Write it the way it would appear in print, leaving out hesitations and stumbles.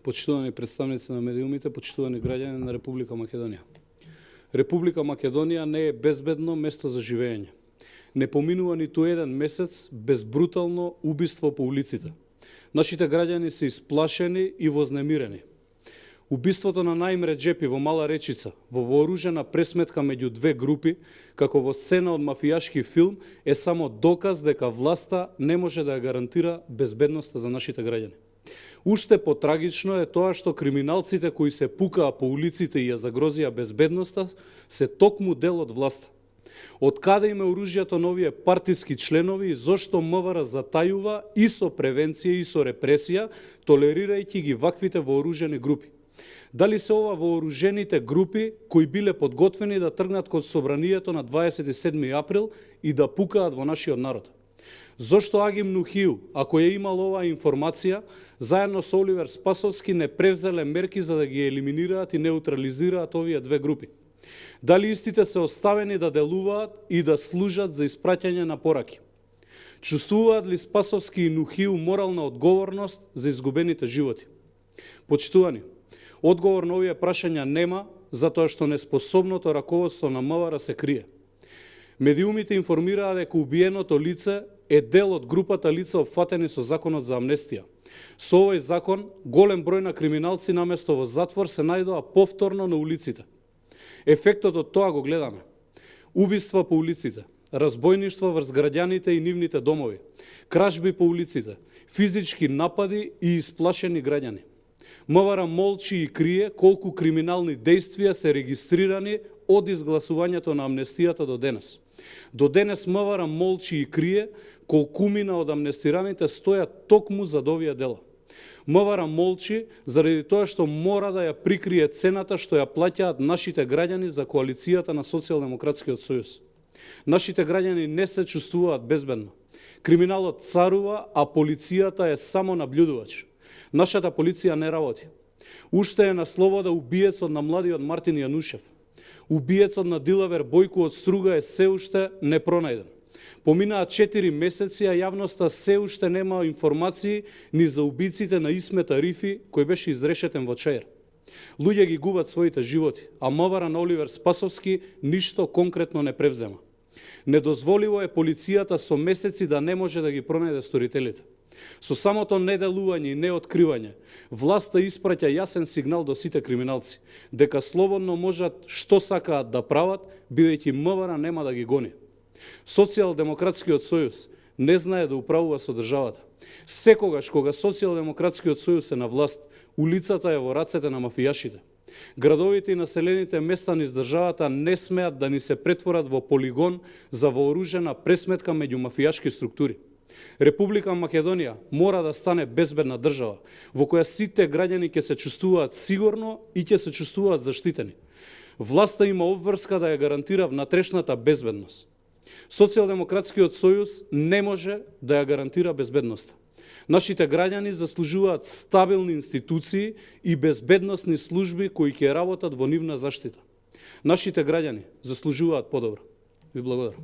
почитувани представници на медиумите, почитувани граѓани на Република Македонија. Република Македонија не е безбедно место за живење. Не поминува ниту еден месец без брутално убиство по улиците. Нашите граѓани се исплашени и вознемирени. Убиството на Наим Реджепи во Мала Речица, во вооружена пресметка меѓу две групи, како во сцена од мафијашки филм, е само доказ дека власта не може да ја гарантира безбедноста за нашите граѓани. Уште потрагично е тоа што криминалците кои се пукаа по улиците и ја загрозија безбедноста се токму дел од власта. Од каде им е оружјето на овие партиски членови и зошто МВР затајува и со превенција и со репресија, толерирајќи ги ваквите вооружени групи? Дали се ова вооружените групи кои биле подготвени да тргнат кон собранието на 27 април и да пукаат во нашиот народ? Зошто Агим Нухију, ако ја имал оваа информација, заедно со Оливер Спасовски не превзеле мерки за да ги елиминираат и неутрализираат овие две групи? Дали истите се оставени да делуваат и да служат за испраќање на пораки? Чувствуваат ли Спасовски и Нухију морална одговорност за изгубените животи? Почитувани, одговор на овие прашања нема, затоа што неспособното раководство на МВР се крие. Медиумите информираа дека убиеното лице е дел од групата лица опфатени со законот за амнестија. Со овој закон, голем број на криминалци наместо во затвор се најдоа повторно на улиците. Ефектот од тоа го гледаме. Убиства по улиците, разбојништва врз граѓаните и нивните домови, кражби по улиците, физички напади и исплашени граѓани. МВР молчи и крие колку криминални дејствија се регистрирани од изгласувањето на амнестијата до денес. До денес МВР молчи и крие колкумина од амнестираните стојат токму зад овие дела. МВР молчи заради тоа што мора да ја прикрие цената што ја плаќаат нашите граѓани за коалицијата на Социјалдемократскиот сојуз. Нашите граѓани не се чувствуваат безбедно. Криминалот царува, а полицијата е само наблюдувач. Нашата полиција не работи. Уште е на слобода убиецот на младиот Мартин Јанушев. Убиецот на дилавер Бојко од Струга е се уште непронајден. Поминаа 4 месеци, а јавноста се уште нема информации ни за убиците на Исмет Арифи, кој беше изрешетен во Чаир. Луѓе ги губат своите животи, а МВР на Оливер Спасовски ништо конкретно не превзема. Недозволиво е полицијата со месеци да не може да ги пронајде сторителите. Со самото неделување и неоткривање, власта испраќа јасен сигнал до сите криминалци, дека слободно можат што сакаат да прават, бидејќи МВР нема да ги гони. Социјалдемократскиот сојуз не знае да управува со државата. Секогаш кога Социјалдемократскиот сојуз е на власт, улицата е во рацете на мафијашите. Градовите и населените места низ државата не смеат да ни се претворат во полигон за вооружена пресметка меѓу мафијашки структури. Република Македонија мора да стане безбедна држава, во која сите граѓани ќе се чувствуваат сигурно и ќе се чувствуваат заштитени. Власта има обврска да ја гарантира внатрешната безбедност. Социјалдемократскиот сојуз не може да ја гарантира безбедноста. Нашите граѓани заслужуваат стабилни институции и безбедносни служби кои ќе работат во нивна заштита. Нашите граѓани заслужуваат подобро. Ви благодарам.